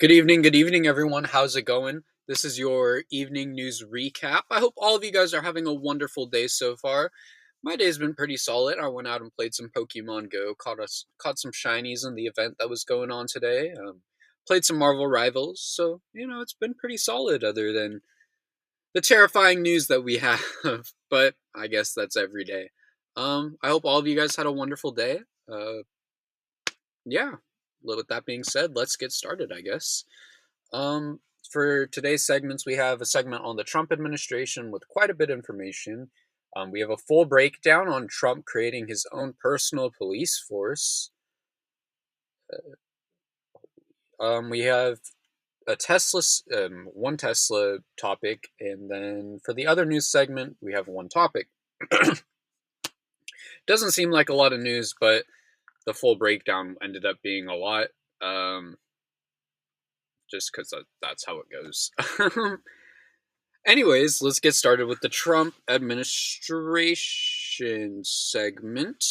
Good evening, everyone. How's it going? This is your evening news recap. I hope all of you guys are having a wonderful day so far. My day's been pretty solid. I went out and played some Pokemon Go, caught some shinies in the event that was going on today. Played some Marvel Rivals, so it's been pretty solid. Other than the terrifying news that we have, but I guess that's every day. I hope all of you guys had a wonderful day. Uh, yeah. With that being said, let's get started. I guess. Um, for today's segments, we have a segment on the Trump administration with quite a bit of information. We have a full breakdown on Trump creating his own personal police force. We have a one Tesla topic, and then for the other news segment, we have one topic. Doesn't seem like a lot of news, but the full breakdown ended up being a lot. Just because that's how it goes. Anyways, let's get started with the Trump administration segment.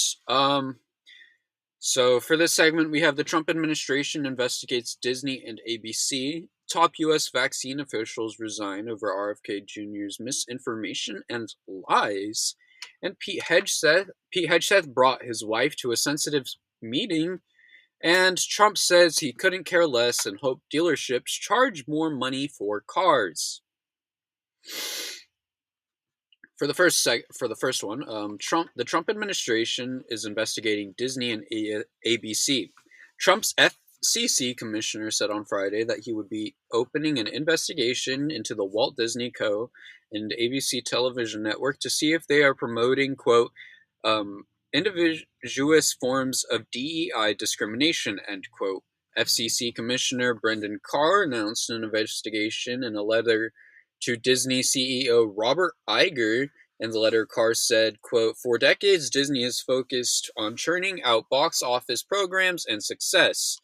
So for this segment, we have the Trump administration investigates Disney and ABC. Top U.S. vaccine officials resign over RFK Jr.'s misinformation and lies. And Pete Hegseth brought his wife to a sensitive meeting. And Trump says he couldn't care less and hoped dealerships charge more money for cars. For the first one, the Trump administration is investigating Disney and ABC. Trump's FCC commissioner said on Friday that he would be opening an investigation into the Walt Disney Co. and ABC television network to see if they are promoting, quote, individuous forms of DEI discrimination, end quote. FCC Commissioner Brendan Carr announced an investigation in a letter to Disney CEO Robert Iger. In the letter, Carr said, quote, "For decades, Disney has focused on churning out box office programs and success.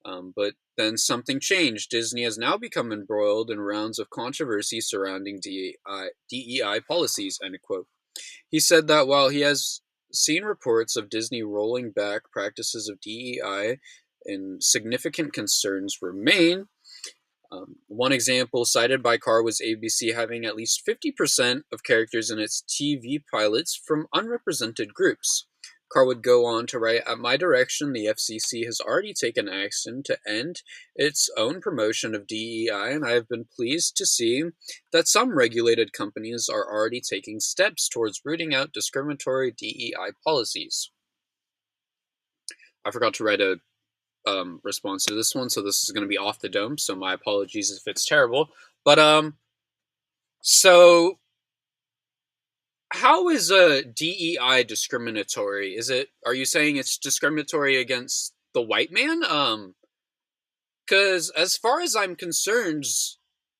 But then something changed. Disney has now become embroiled in rounds of controversy surrounding DEI policies," end quote. He said that while he has seen reports of Disney rolling back practices of DEI and significant concerns remain. One example cited by Carr was ABC having at least 50% of characters in its TV pilots from unrepresented groups. Carr would go on to write, "At my direction, the FCC has already taken action to end its own promotion of DEI, and I have been pleased to see that some regulated companies are already taking steps towards rooting out discriminatory DEI policies." I forgot to write a response to this one, so this is going to be off the dome, so my apologies if it's terrible. But, so how is a DEI discriminatory? Are you saying it's discriminatory against the white man? Because as far as I'm concerned,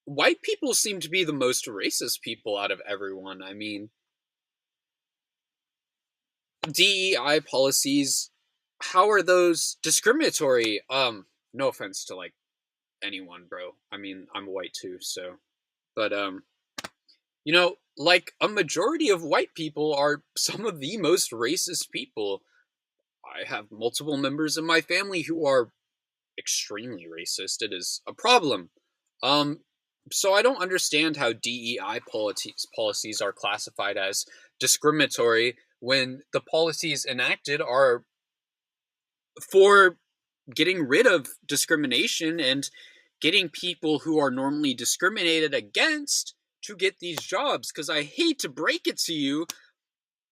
white people seem to be the most racist people out of everyone. I mean, DEI policies, how are those discriminatory? No offense to anyone, bro. I mean, I'm white too, so. But like a majority of white people are some of the most racist people. I have multiple members of my family who are extremely racist. It is a problem. So I don't understand how DEI policies are classified as discriminatory when the policies enacted are for getting rid of discrimination and getting people who are normally discriminated against to get these jobs. Because I hate to break it to you,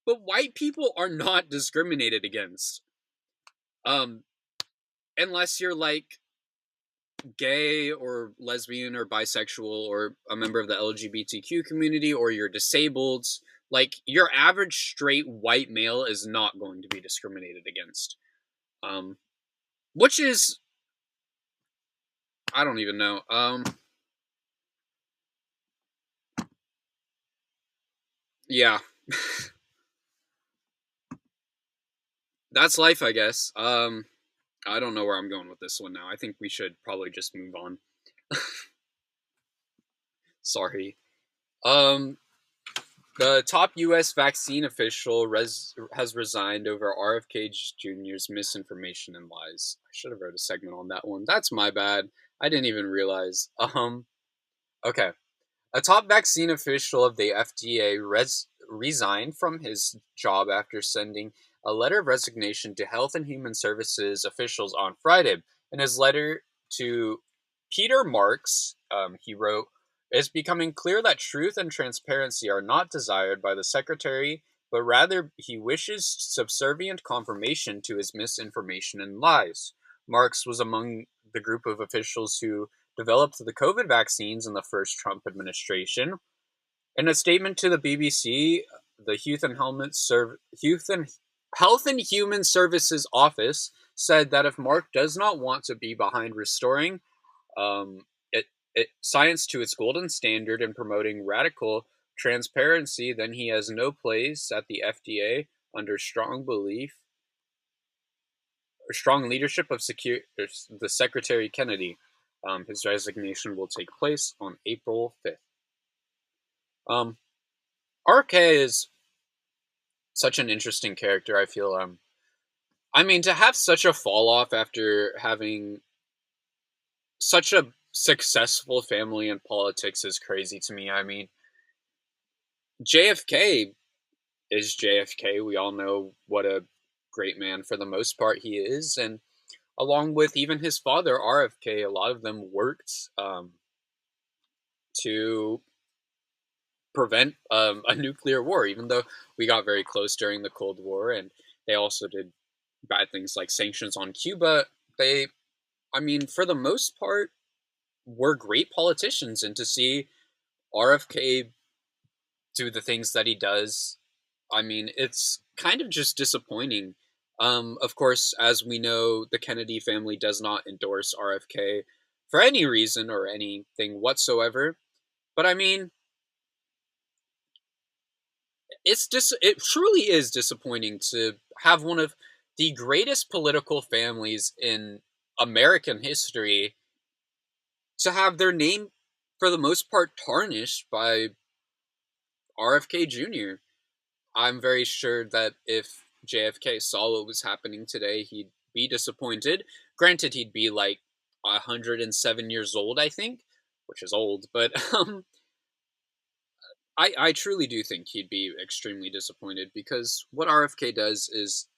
but white people are not discriminated against. Unless you're gay or lesbian or bisexual or a member of the LGBTQ community, or you're disabled. Your average straight white male is not going to be discriminated against. Which is, I don't even know. Yeah. That's life, I guess. I don't know where I'm going with this one now. I think we should probably just move on. Sorry. The top U.S. vaccine official has resigned over RFK Jr.'s misinformation and lies. I should have wrote a segment on that one. That's my bad. I didn't even realize. Okay. A top vaccine official of the FDA resigned from his job after sending a letter of resignation to Health and Human Services officials on Friday. In his letter to Peter Marks, he wrote, "It's becoming clear that truth and transparency are not desired by the Secretary, but rather he wishes subservient confirmation to his misinformation and lies." Marks was among the group of officials who developed the COVID vaccines in the first Trump administration. In a statement to the BBC, the Health and Human Services Office said that if Mark does not want to be behind restoring um, science to its golden standard and promoting radical transparency, then he has no place at the FDA under strong leadership of the Secretary Kennedy. His resignation will take place on April 5th. Um, RK is such an interesting character, I feel. I mean, to have such a fall off after having such a successful family in politics is crazy to me. I mean, JFK is JFK. We all know what a great man for the most part he is. And along with even his father, RFK, a lot of them worked to prevent a nuclear war, even though we got very close during the Cold War. And they also did bad things like sanctions on Cuba. I mean, for the most part, were great politicians. And to see RFK do the things that he does, I mean, it's kind of just disappointing. Of course, as we know, the Kennedy family does not endorse RFK for any reason or anything whatsoever. But I mean, it truly is disappointing to have one of the greatest political families in American history to have their name, for the most part, tarnished by RFK Jr. I'm very sure that if JFK saw what was happening today, he'd be disappointed. Granted, he'd be like 107 years old, I think, which is old, but I truly do think he'd be extremely disappointed because what RFK does is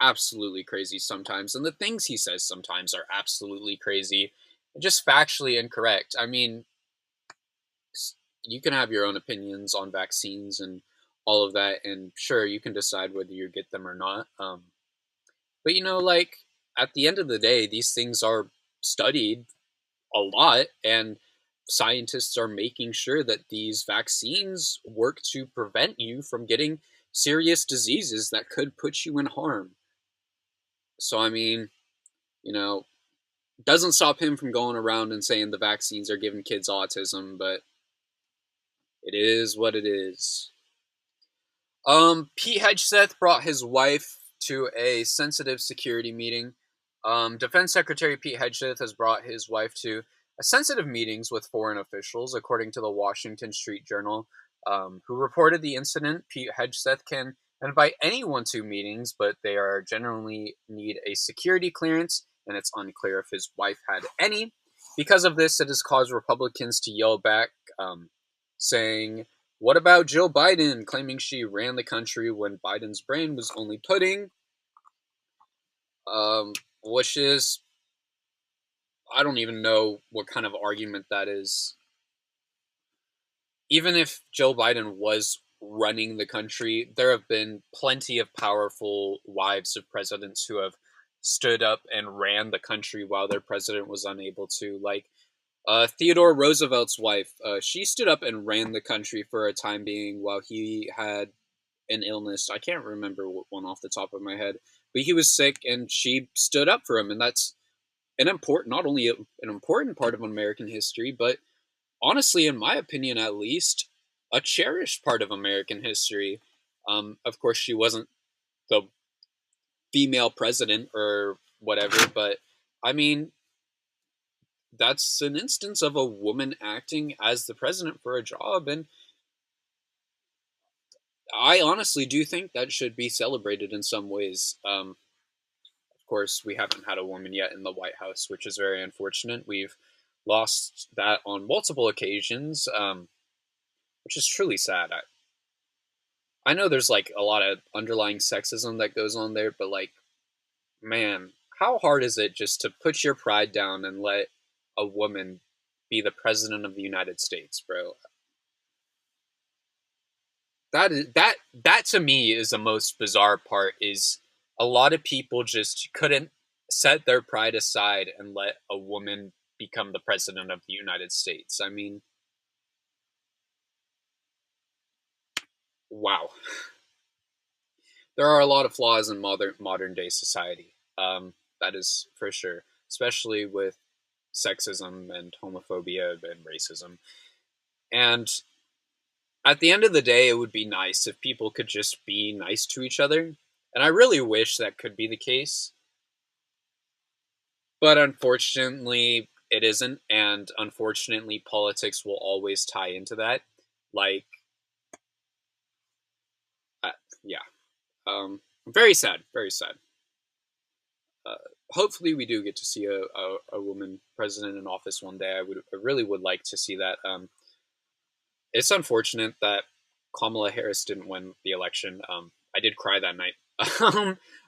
absolutely crazy sometimes, and the things he says sometimes are absolutely crazy, and just factually incorrect. I mean, you can have your own opinions on vaccines and all of that, and sure, you can decide whether you get them or not. But like at the end of the day, these things are studied a lot, and scientists are making sure that these vaccines work to prevent you from getting serious diseases that could put you in harm. So, I mean, you know, doesn't stop him from going around and saying the vaccines are giving kids autism, but it is what it is. Pete Hegseth brought his wife to a sensitive security meeting. Defense Secretary Pete Hegseth has brought his wife to a sensitive meetings with foreign officials, according to the Washington Street Journal, who reported the incident. Pete Hegseth can invite anyone to meetings, but they are generally need a security clearance, and it's unclear if his wife had any. Because of this, it has caused Republicans to yell back, saying, "What about Jill Biden?" claiming she ran the country when Biden's brain was only pudding, which is, I don't even know what kind of argument that is. Even if Joe Biden was running the country, there have been plenty of powerful wives of presidents who have stood up and ran the country while their president was unable to. Like Theodore Roosevelt's wife, she stood up and ran the country for a time being while he had an illness. I can't remember one off the top of my head, but he was sick and she stood up for him, and that's not only an important part of American history, but honestly, in my opinion, at least, a cherished part of American history. Of course, she wasn't the female president or whatever, but I mean, that's an instance of a woman acting as the president for a job, and I honestly do think that should be celebrated in some ways. Of course, we haven't had a woman yet in the White House, which is very unfortunate. We've lost that on multiple occasions, which is truly sad. I know there's like a lot of underlying sexism that goes on there, but like, man, how hard is it just to put your pride down and let a woman be the president of the United States, bro? That to me is the most bizarre part. Is a lot of people just couldn't set their pride aside and let a woman become the president of the United States. I mean, wow. There are a lot of flaws in modern day society. That is for sure, especially with sexism and homophobia and racism. And at the end of the day, it would be nice if people could just be nice to each other. And I really wish that could be the case. But unfortunately, it isn't. And unfortunately, politics will always tie into that. Like, yeah. Very sad. Very sad. Uh, Hopefully, we do get to see a woman president in office one day. I really would like to see that. It's unfortunate that Kamala Harris didn't win the election. I did cry that night,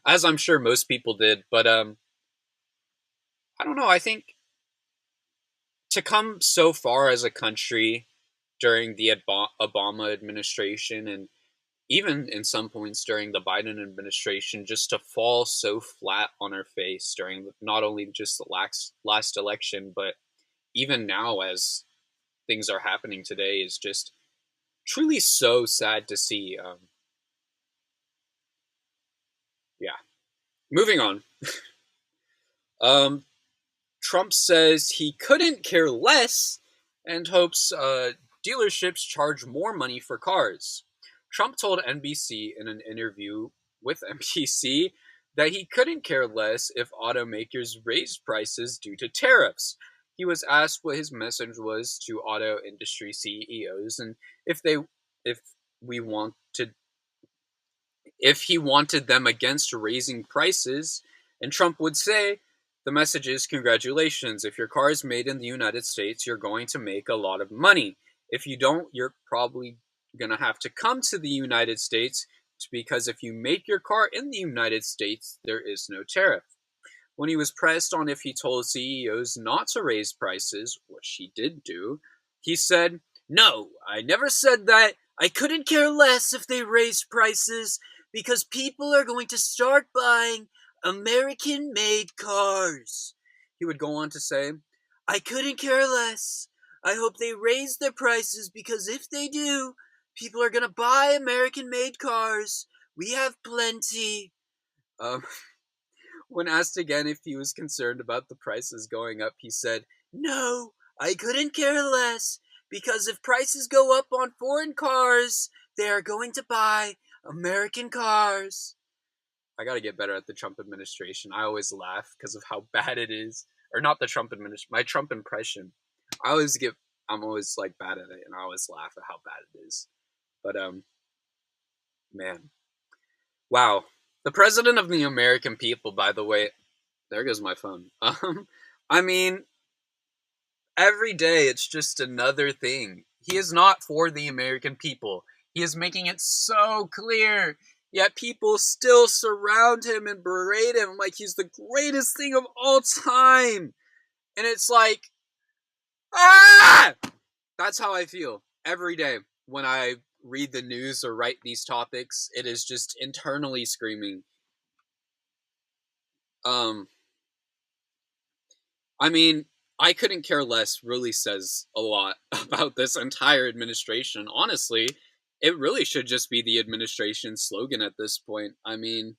as I'm sure most people did. But I don't know. I think to come so far as a country during the Obama administration, and even in some points during the Biden administration, just to fall so flat on our face during not only just the last election, but even now as things are happening today, is just truly so sad to see. Yeah. Moving on. Um, Trump says he couldn't care less and hopes dealerships charge more money for cars. Trump told NBC in an interview with NBC that he couldn't care less if automakers raised prices due to tariffs. He was asked what his message was to auto industry CEOs and if they if we wanted if he wanted them against raising prices, and Trump would say, the message is congratulations. If your car is made in the United States, you're going to make a lot of money. If you don't, you're probably going to have to come to the United States because if you make your car in the United States, there is no tariff. When he was pressed on if he told CEOs not to raise prices, which he did do, he said, no, I never said that. I couldn't care less if they raised prices because people are going to start buying American-made cars. He would go on to say, I couldn't care less. I hope they raise their prices because if they do, people are going to buy American-made cars. We have plenty. When asked again if he was concerned about the prices going up, he said, no, I couldn't care less, because if prices go up on foreign cars, they are going to buy American cars. I gotta get better at the Trump administration. I always laugh because of how bad it is. Or not the Trump administration, my Trump impression. I'm always like bad at it, and I always laugh at how bad it is. But, man. Wow. The president of the American people, by the way, there goes my phone. I mean, every day it's just another thing. He is not for the American people. He is making it so clear. Yet people still surround him and berate him like he's the greatest thing of all time. And it's like, ah! That's how I feel every day when I read the news or write these topics. It is just internally screaming. I mean, I couldn't care less really says a lot about this entire administration. Honestly, it really should just be the administration's slogan at this point. I mean,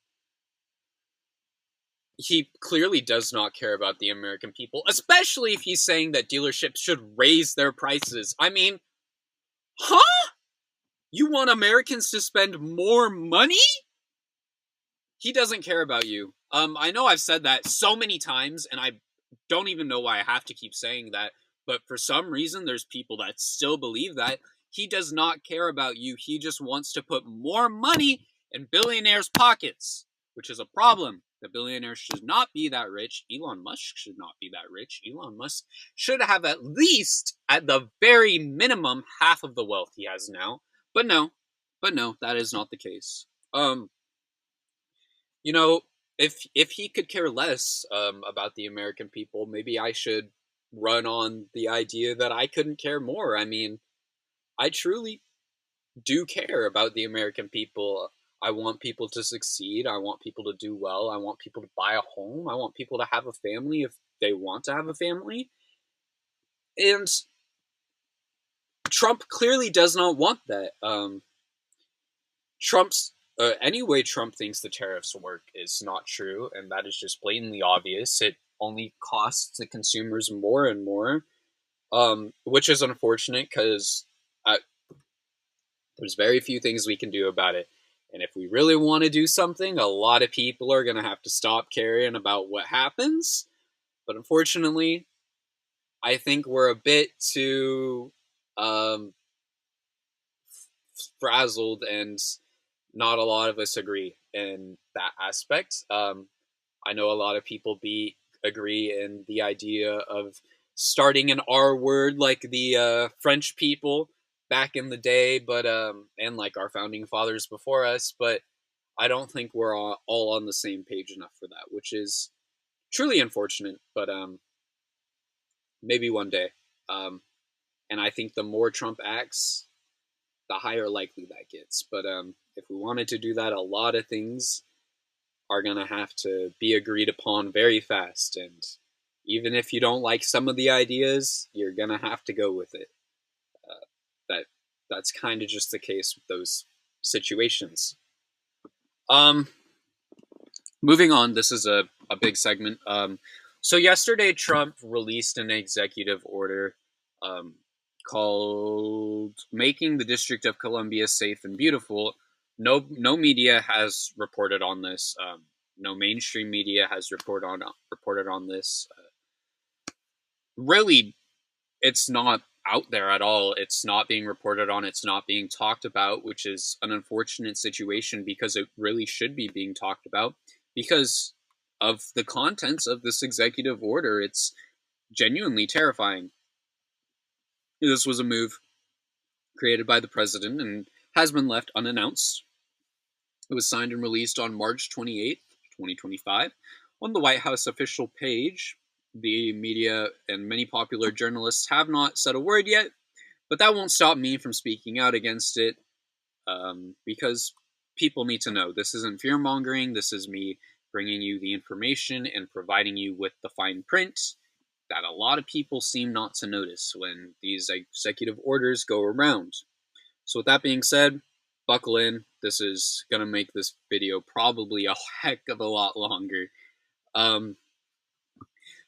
he clearly does not care about the American people, especially if he's saying that dealerships should raise their prices. I mean, huh? You want Americans to spend more money? He doesn't care about you. I know I've said that so many times, and I don't even know why I have to keep saying that, but for some reason, there's people that still believe that. He does not care about you. He just wants to put more money in billionaires' pockets, which is a problem. The billionaires should not be that rich. Elon Musk should not be that rich. Elon Musk should have at least, at the very minimum, half of the wealth he has now. But no, that is not the case. You know, if he could care less about the American people, maybe I should run on the idea that I couldn't care more. I mean, I truly do care about the American people. I want people to succeed. I want people to do well. I want people to buy a home. I want people to have a family if they want to have a family. And Trump clearly does not want that. Any way Trump thinks the tariffs work is not true, and that is just blatantly obvious. It only costs the consumers more and more, which is unfortunate because there's very few things we can do about it. And if we really want to do something, a lot of people are going to have to stop caring about what happens. But unfortunately, I think we're a bit too frazzled, and not a lot of us agree in that aspect. I know a lot of people agree in the idea of starting an R word like the French people back in the day, but and like our founding fathers before us, but I don't think we're all on the same page enough for that, which is truly unfortunate. But maybe one day. And I think the more Trump acts, the higher likely that gets. But if we wanted to do that, a lot of things are going to have to be agreed upon very fast. And even if you don't like some of the ideas, you're going to have to go with it. That's kind of just the case with those situations. Moving on, this is a big segment. So yesterday, Trump released an executive order called "Making the District of Columbia Safe and Beautiful." No media has reported on this. No mainstream media has reported on this. Really, it's not out there at all. It's not being reported on. It's not being talked about, which is an unfortunate situation because it really should be being talked about because of the contents of this executive order. It's genuinely terrifying. This was a move created by the president and has been left unannounced. It was signed and released on March 28th, 2025, on the White House official page. The media and many popular journalists have not said a word yet, but that won't stop me from speaking out against it because people need to know. This isn't fear-mongering. This is me bringing you the information and providing you with the fine print that a lot of people seem not to notice when these executive orders go around. So with that being said, buckle in. This is going to make this video probably a heck of a lot longer.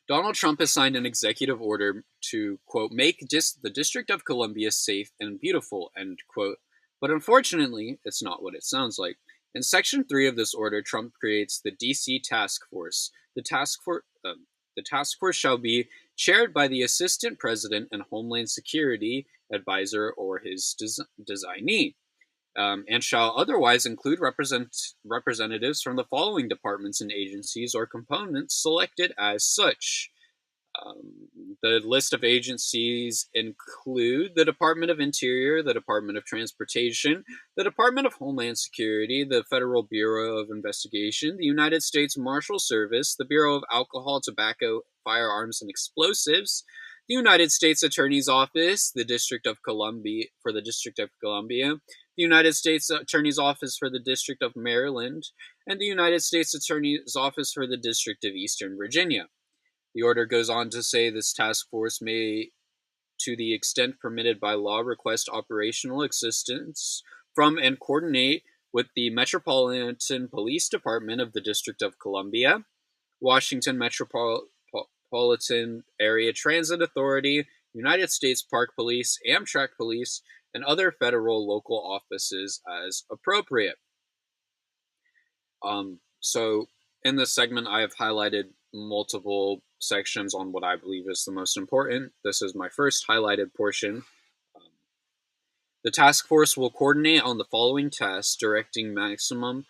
Donald Trump has signed an executive order to, quote, make the District of Columbia safe and beautiful, end quote. But unfortunately, it's not what it sounds like. In Section 3 of this order, Trump creates the D.C. Task Force. The task force shall be chaired by the Assistant President and Homeland Security Advisor or his designee, and shall otherwise include representatives from the following departments and agencies or components selected as such. The list of agencies include the Department of Interior, the Department of Transportation, the Department of Homeland Security, the Federal Bureau of Investigation, the United States Marshal Service, the Bureau of Alcohol, Tobacco, Firearms, and Explosives, the United States Attorney's Office, the District of Columbia, the United States Attorney's Office for the District of Maryland, and the United States Attorney's Office for the District of Eastern Virginia. The order goes on to say this task force may, to the extent permitted by law, request operational assistance from and coordinate with the Metropolitan Police Department of the District of Columbia, Washington Metropolitan Area Transit Authority, United States Park Police, Amtrak Police, and other federal local offices as appropriate. So in this segment, I have highlighted multiple sections on what I believe is the most important. This is my first highlighted portion. The task force will coordinate on the following tasks, directing maximum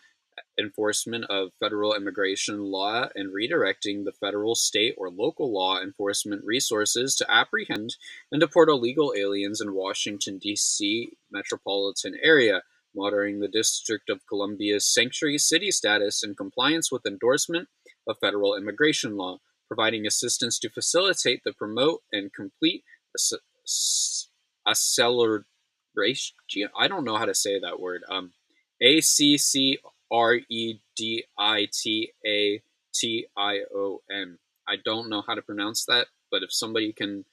enforcement of federal immigration law and redirecting the federal, state, or local law enforcement resources to apprehend and deport illegal aliens in Washington, D.C. metropolitan area, monitoring the District of Columbia's sanctuary city status in compliance with endorsement of federal immigration law, providing assistance to facilitate the promote and complete acceleration. I don't know how to say that word. ACCREDITATION. I don't know how to pronounce that, but if somebody can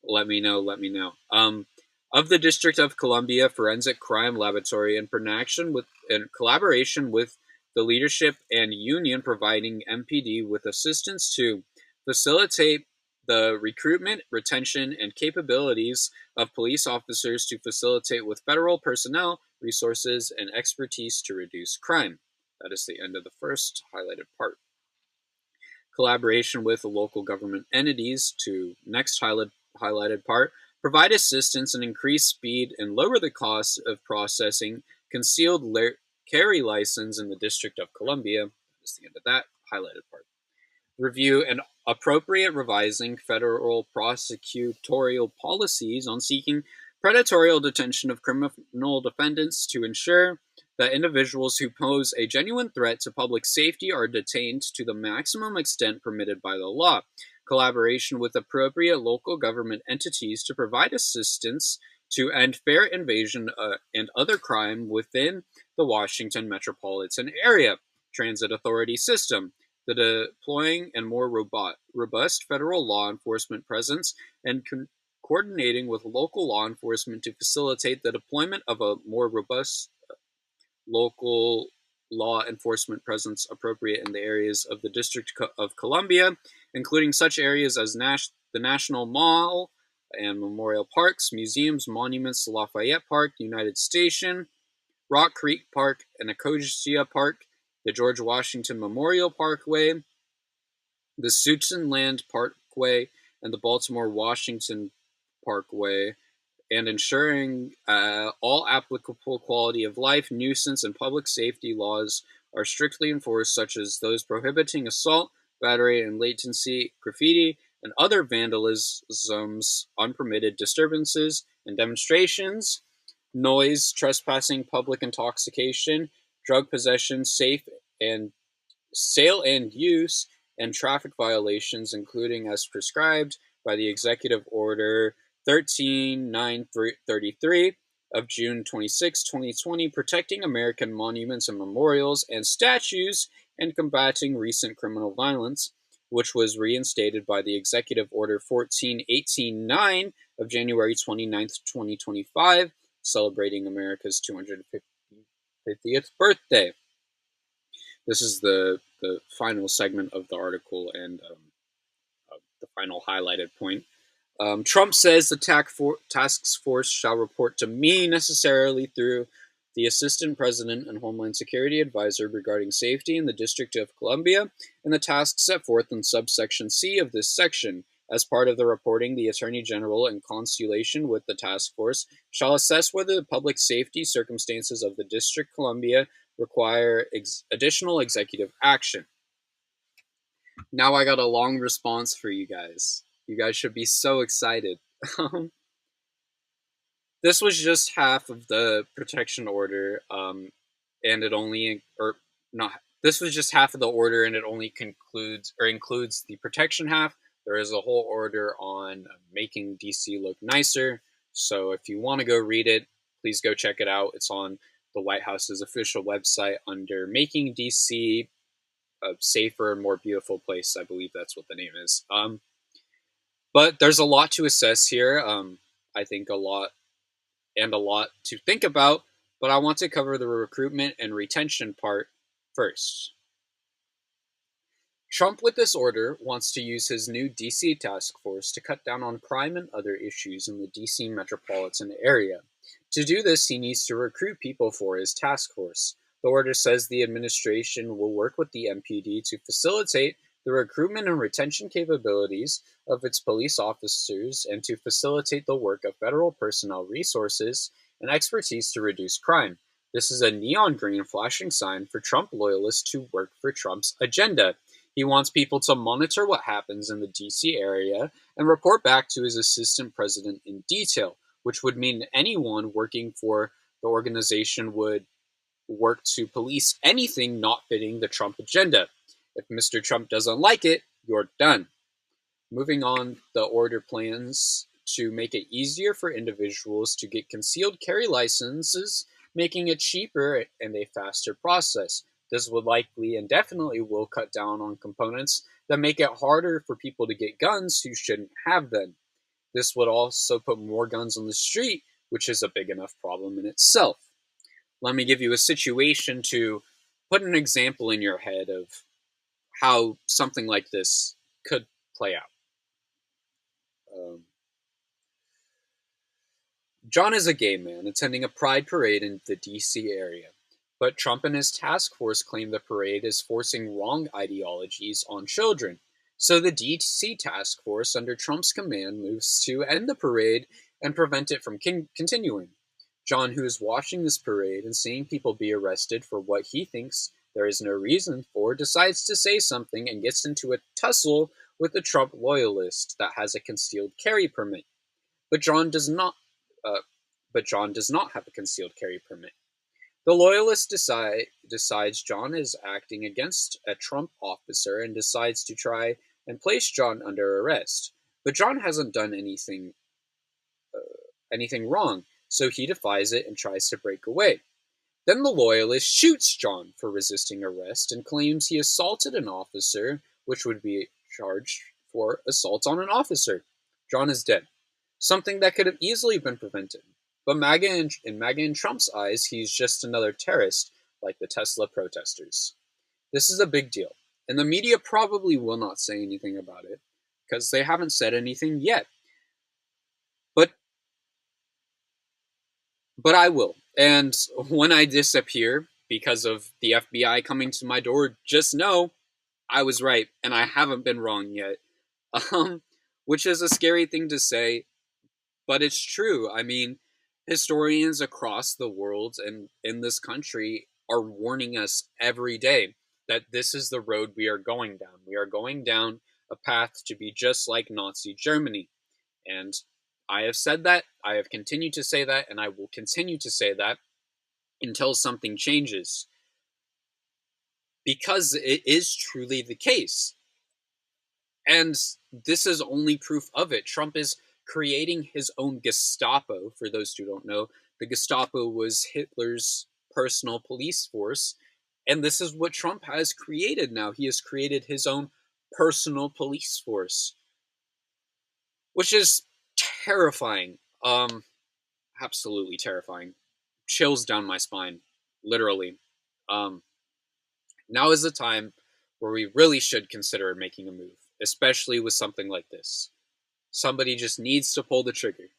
let me know, let me know. Of the District of Columbia Forensic Crime Laboratory in collaboration with the leadership and union, providing MPD with assistance to facilitate the recruitment, retention, and capabilities of police officers to facilitate with federal personnel, resources, and expertise to reduce crime. That is the end of the first highlighted part. Collaboration with local government entities to next highlighted part, provide assistance and increase speed and lower the cost of processing concealed carry license in the District of Columbia. That's the end of that highlighted part. Review and appropriate revising federal prosecutorial policies on seeking predatory detention of criminal defendants to ensure that individuals who pose a genuine threat to public safety are detained to the maximum extent permitted by the law. Collaboration with appropriate local government entities to provide assistance to end fair invasion and other crime within the Washington metropolitan area. Transit authority system. The deploying and more robust federal law enforcement presence and coordinating with local law enforcement to facilitate the deployment of a more robust local law enforcement presence appropriate in the areas of the District of Columbia, including such areas as the National Mall and Memorial Parks, museums, monuments, Lafayette Park, United Station, Rock Creek Park, and Nicosia Park, the George Washington Memorial Parkway, the Suitland Parkway, and the Baltimore-Washington Parkway, and ensuring all applicable quality of life, nuisance, and public safety laws are strictly enforced, such as those prohibiting assault, battery, and latency, graffiti, and other vandalisms, unpermitted disturbances and demonstrations, noise, trespassing, public intoxication, drug possession, sale and use, and traffic violations, including as prescribed by the Executive Order 13933 of June 26, 2020, protecting American monuments and memorials and statues and combating recent criminal violence, which was reinstated by the Executive Order 14189 of January 29, 2025, celebrating America's 250th birthday. This is the final segment of the article and the final highlighted point. Trump says the task force shall report to me necessarily through the Assistant President and Homeland Security Advisor regarding safety in the District of Columbia and the tasks set forth in subsection C of this section. As part of the reporting, the Attorney General, in consultation with the task force, shall assess whether the public safety circumstances of the District of Columbia require additional executive action. Now I got a long response for you guys. You guys should be so excited. This was just half of the protection order, and it only, or not, this was just half of the order, and it only includes the protection half. There is a whole order on making DC look nicer, so if you want to go read it, please go check it out. It's on the White House's official website under Making DC a Safer, More Beautiful Place. I believe that's what the name is. But there's a lot to assess here. I think a lot to think about, but I want to cover the recruitment and retention part first. Trump, with this order, wants to use his new DC task force to cut down on crime and other issues in the DC metropolitan area. To do this, he needs to recruit people for his task force. The order says the administration will work with the MPD to facilitate the recruitment and retention capabilities of its police officers and to facilitate the work of federal personnel resources and expertise to reduce crime. This is a neon green flashing sign for Trump loyalists to work for Trump's agenda. He wants people to monitor what happens in the DC area and report back to his assistant president in detail, which would mean anyone working for the organization would work to police anything not fitting the Trump agenda. If Mr. Trump doesn't like it, you're done. Moving on, the order plans to make it easier for individuals to get concealed carry licenses, making it cheaper and a faster process. This would likely and definitely will cut down on components that make it harder for people to get guns who shouldn't have them. This would also put more guns on the street, which is a big enough problem in itself. Let me give you a situation to put an example in your head of how something like this could play out. John is a gay man attending a pride parade in the DC area, but Trump and his task force claim the parade is forcing wrong ideologies on children. So the DC task force, under Trump's command, moves to end the parade and prevent it from continuing. John, who is watching this parade and seeing people be arrested for what he thinks there is no reason for, decides to say something and gets into a tussle with a Trump loyalist that has a concealed carry permit. But John does not. John does not have a concealed carry permit. The loyalist decides John is acting against a Trump officer and decides to try and place John under arrest. But John hasn't done anything wrong, so he defies it and tries to break away. Then the loyalist shoots John for resisting arrest and claims he assaulted an officer, which would be charged for assault on an officer. John is dead, something that could have easily been prevented. But in MAGA and Trump's eyes, he's just another terrorist, like the Tesla protesters. This is a big deal, and the media probably will not say anything about it, because they haven't said anything yet. But I will. And when I disappear because of the FBI coming to my door, just know I was right, and I haven't been wrong yet. Which is a scary thing to say, but it's true. I mean, historians across the world and in this country are warning us every day that this is the road we are going down. We are going down a path to be just like Nazi Germany. And I have said that, I have continued to say that, and I will continue to say that until something changes. Because it is truly the case. And this is only proof of it. Trump is creating his own Gestapo, for those who don't know. The Gestapo was Hitler's personal police force, and this is what Trump has created now. He has created his own personal police force, which is terrifying. Absolutely terrifying. Chills down my spine, literally. Now is the time where we really should consider making a move, especially with something like this. Somebody just needs to pull the trigger.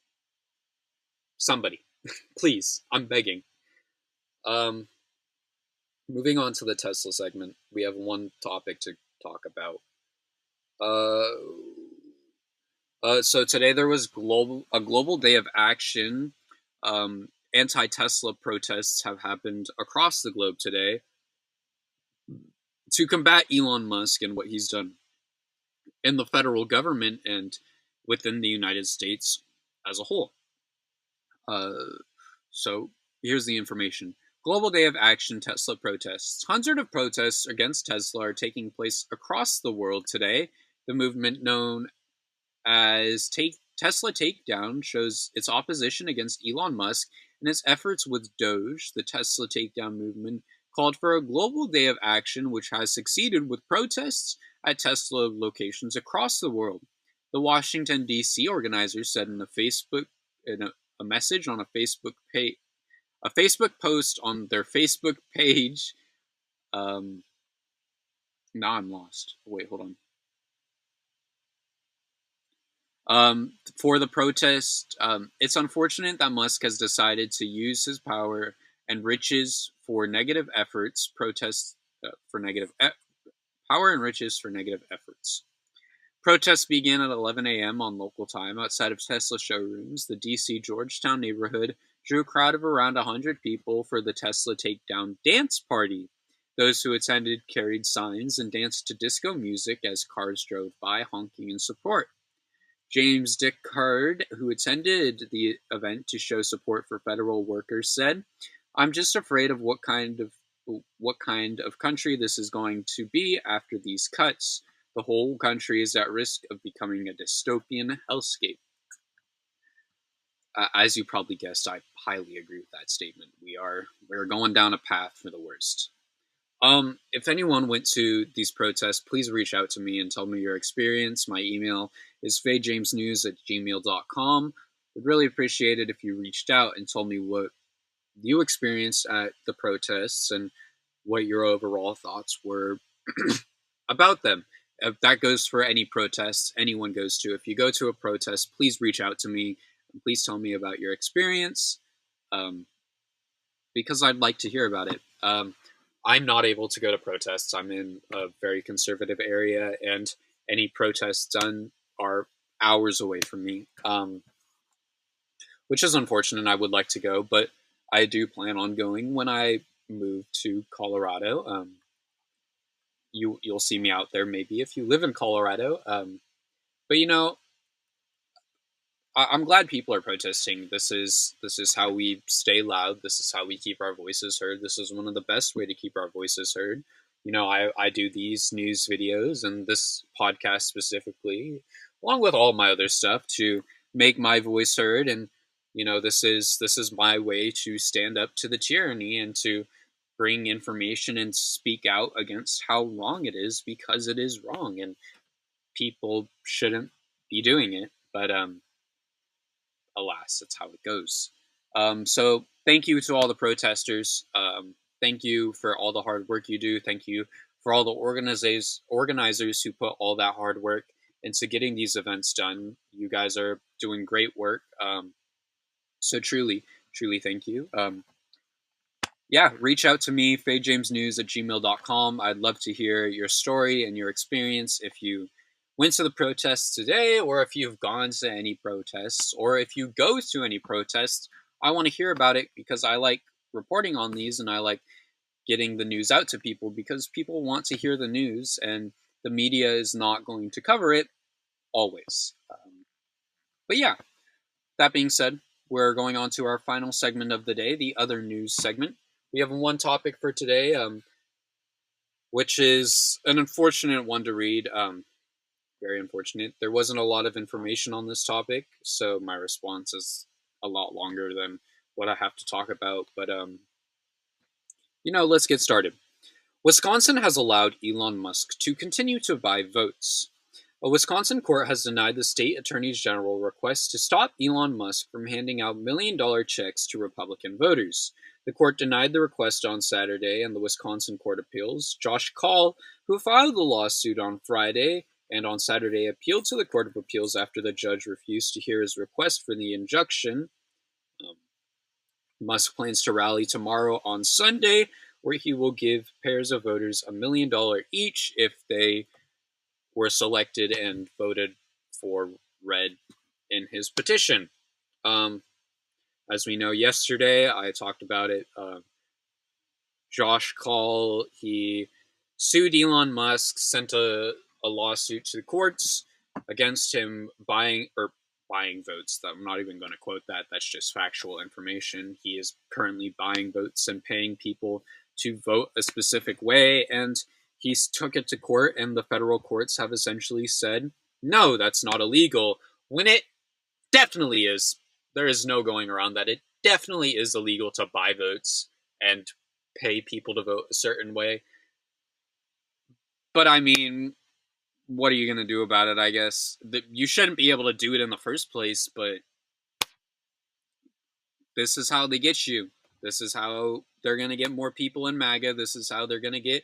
Somebody. Please, I'm begging. Moving on to the Tesla segment, we have one topic to talk about. So today there was a global day of action. Anti-Tesla protests have happened across the globe today to combat Elon Musk and what he's done in the federal government and within the United States as a whole. So here's the information. Global Day of Action Tesla protests. Hundreds of protests against Tesla are taking place across the world today. The movement known as Tesla Takedown shows its opposition against Elon Musk and its efforts with Doge. The Tesla Takedown movement called for a global day of action, which has succeeded with protests at Tesla locations across the world. The Washington, D.C. organizers said in a message on a Facebook post on their Facebook page. Now I'm lost. Wait, hold on. For the protest, it's unfortunate that Musk has decided to use his power and riches for negative efforts. Power and riches for negative efforts. Protests began at 11 a.m. on local time outside of Tesla showrooms. The D.C. Georgetown neighborhood drew a crowd of around 100 people for the Tesla Takedown dance party. Those who attended carried signs and danced to disco music as cars drove by, honking in support. James Dickard, who attended the event to show support for federal workers, said, "I'm just afraid of what kind of country this is going to be after these cuts. The whole country is at risk of becoming a dystopian hellscape." As you probably guessed, I highly agree with that statement. We're going down a path for the worst. If anyone went to these protests, please reach out to me and tell me your experience. My email is fayjamesnews@gmail.com. Would really appreciate it if you reached out and told me what you experienced at the protests and what your overall thoughts were about them. If that goes for any protests anyone goes to. If you go to a protest, please reach out to me and please tell me about your experience, because I'd like to hear about it. I'm not able to go to protests. I'm in a very conservative area, and any protests done are hours away from me, which is unfortunate. I would like to go, but I do plan on going when I move to Colorado. You'll see me out there maybe if you live in Colorado. But I'm glad people are protesting. This is how we stay loud. This is how we keep our voices heard. This is one of the best way to keep our voices heard. I do these news videos and this podcast specifically, along with all my other stuff, to make my voice heard. And this is my way to stand up to the tyranny and to bring information and speak out against how wrong it is, because it is wrong and people shouldn't be doing it. But alas, that's how it goes. So thank you to all the protesters. Thank you for all the hard work you do. Thank you for all the organizers who put all that hard work into getting these events done. You guys are doing great work. So truly, truly thank you. Yeah, reach out to me, fayjamesnews@gmail.com. I'd love to hear your story and your experience. If you went to the protests today, or if you've gone to any protests, or if you go to any protests, I want to hear about it, because I like reporting on these and I like getting the news out to people, because people want to hear the news and the media is not going to cover it always. But yeah, that being said, we're going on to our final segment of the day, the other news segment. We have one topic for today, which is an unfortunate one to read. Very unfortunate. There wasn't a lot of information on this topic, so my response is a lot longer than what I have to talk about. But, let's get started. Wisconsin has allowed Elon Musk to continue to buy votes. A Wisconsin court has denied the state attorney general's request to stop Elon Musk from handing out million-dollar checks to Republican voters. The court denied the request on Saturday, and the Wisconsin Court of Appeals, Josh Kaul, who filed the lawsuit on Friday and on Saturday, appealed to the Court of Appeals after the judge refused to hear his request for the injunction. Musk plans to rally tomorrow on Sunday, where he will give pairs of voters $1 million each if they were selected and voted for red in his petition. As we know, yesterday, I talked about it, Josh Kaul, he sued Elon Musk, sent a lawsuit to the courts against him buying votes. I'm not even going to quote that. That's just factual information. He is currently buying votes and paying people to vote a specific way, and he took it to court, and the federal courts have essentially said, no, that's not illegal, when it definitely is. There is no going around that. It definitely is illegal to buy votes and pay people to vote a certain way. But I mean, what are you going to do about it, I guess? You shouldn't be able to do it in the first place, but this is how they get you. This is how they're going to get more people in MAGA. This is how they're going to get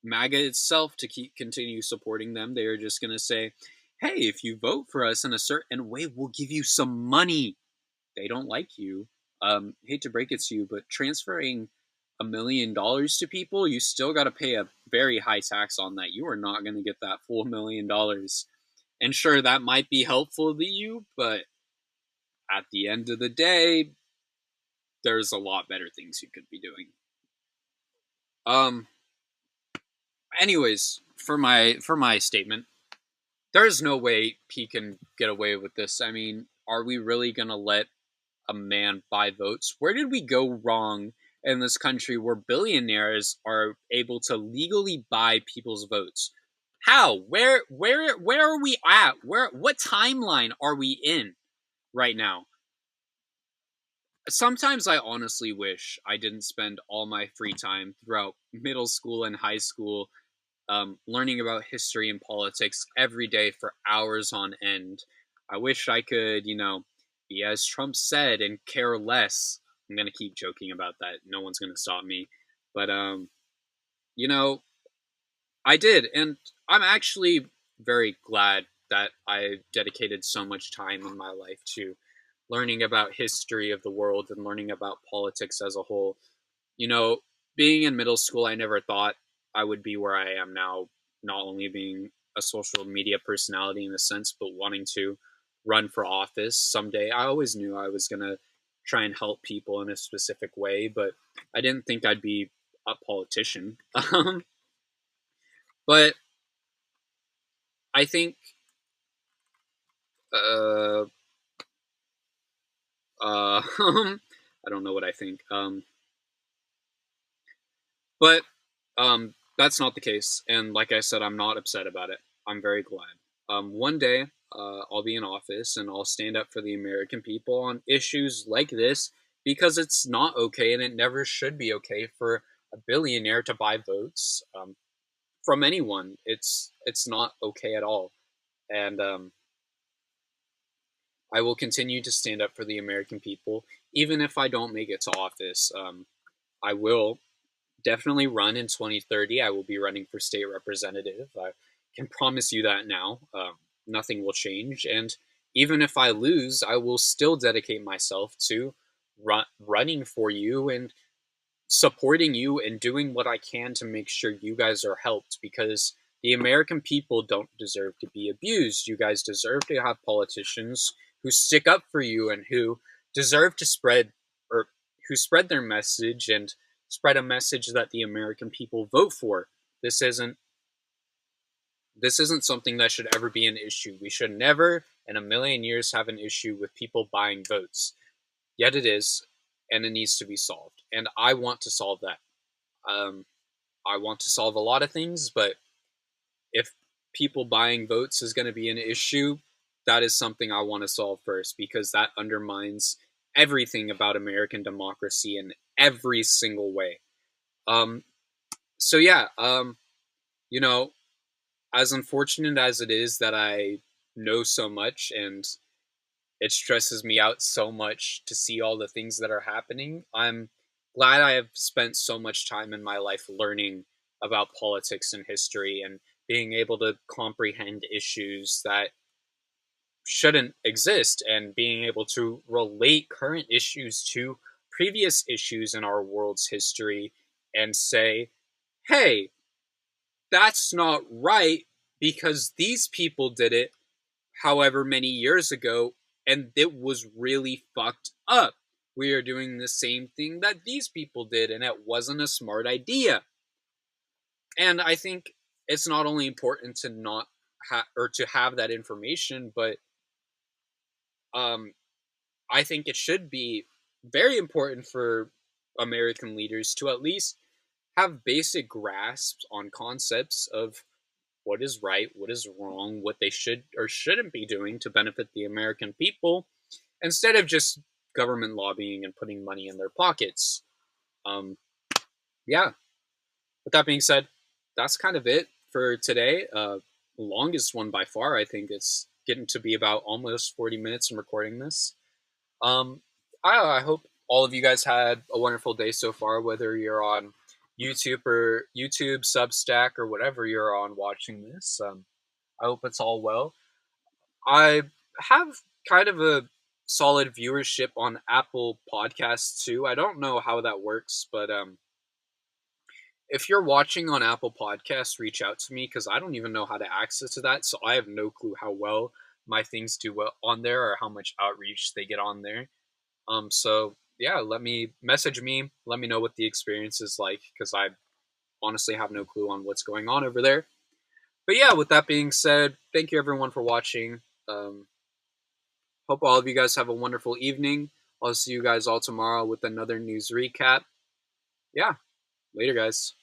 MAGA itself to continue supporting them. They are just going to say, hey, if you vote for us in a certain way, we'll give you some money. They don't like you. Hate to break it to you, but transferring $1 million to people, you still got to pay a very high tax on that. You are not going to get that full $1 million. And sure, that might be helpful to you, but at the end of the day, there's a lot better things you could be doing. Um. Anyways, for my statement, there's no way he can get away with this. I mean, are we really gonna let a man buy votes? Where did we go wrong in this country where billionaires are able to legally buy people's votes? How? Where are we at? What timeline are we in right now? Sometimes I honestly wish I didn't spend all my free time throughout middle school and high school learning about history and politics every day for hours on end. I wish I could, be as Trump said and care less. I'm gonna keep joking about that. No one's gonna stop me. But you know, I did, and I'm actually very glad that I dedicated so much time in my life to learning about history of the world and learning about politics as a whole. You know, being in middle school, I never thought I would be where I am now, not only being a social media personality in a sense, but wanting to run for office someday. I always knew I was going to try and help people in a specific way, but I didn't think I'd be a politician. But I think, uh, I don't know what I think. But that's not the case. And like I said, I'm not upset about it. I'm very glad. One day, I'll be in office and I'll stand up for the American people on issues like this because it's not okay and it never should be okay for a billionaire to buy votes from anyone. It's not okay at all. And I will continue to stand up for the American people, even if I don't make it to office. I will definitely run in 2030. I will be running for state representative. I can promise you that now. Nothing will change. And even if I lose, I will still dedicate myself to running for you and supporting you and doing what I can to make sure you guys are helped because the American people don't deserve to be abused. You guys deserve to have politicians who stick up for you and who deserve to spread or who spread their message and spread a message that the American people vote for. This isn't this isn't something that should ever be an issue. We should never in a million years have an issue with people buying votes. Yet it is, and it needs to be solved. And I want to solve that. Um, I want to solve a lot of things, but if people buying votes is going to be an issue, that is something I want to solve first because that undermines everything about American democracy in every single way. Um, so yeah, you know, as unfortunate as it is that I know so much and it stresses me out so much to see all the things that are happening. I'm glad I have spent so much time in my life learning about politics and history and being able to comprehend issues that shouldn't exist and being able to relate current issues to previous issues in our world's history and say, hey, that's not right because these people did it however many years ago, and it was really fucked up. We are doing the same thing that these people did, and it wasn't a smart idea. And I think it's not only important to not or to have that information, but um, I think it should be very important for American leaders to at least have basic grasps on concepts of what is right, what is wrong, what they should or shouldn't be doing to benefit the American people, instead of just government lobbying and putting money in their pockets. Um, yeah. With that being said, that's kind of it for today. Longest one by far. I think it's getting to be about almost 40 minutes in recording this. Um, I hope all of you guys had a wonderful day so far, whether you're on YouTube, Substack, or whatever you're on watching this. I hope it's all well. I have kind of a solid viewership on Apple Podcasts too. I don't know how that works, but if you're watching on Apple Podcasts, reach out to me because I don't even know how to access to that. So I have no clue how well my things do well on there or how much outreach they get on there. So yeah, message me. Let me know what the experience is like, because I honestly have no clue on what's going on over there. But yeah, with that being said, thank you everyone for watching. Hope all of you guys have a wonderful evening. I'll see you guys all tomorrow with another news recap. Yeah, later, guys.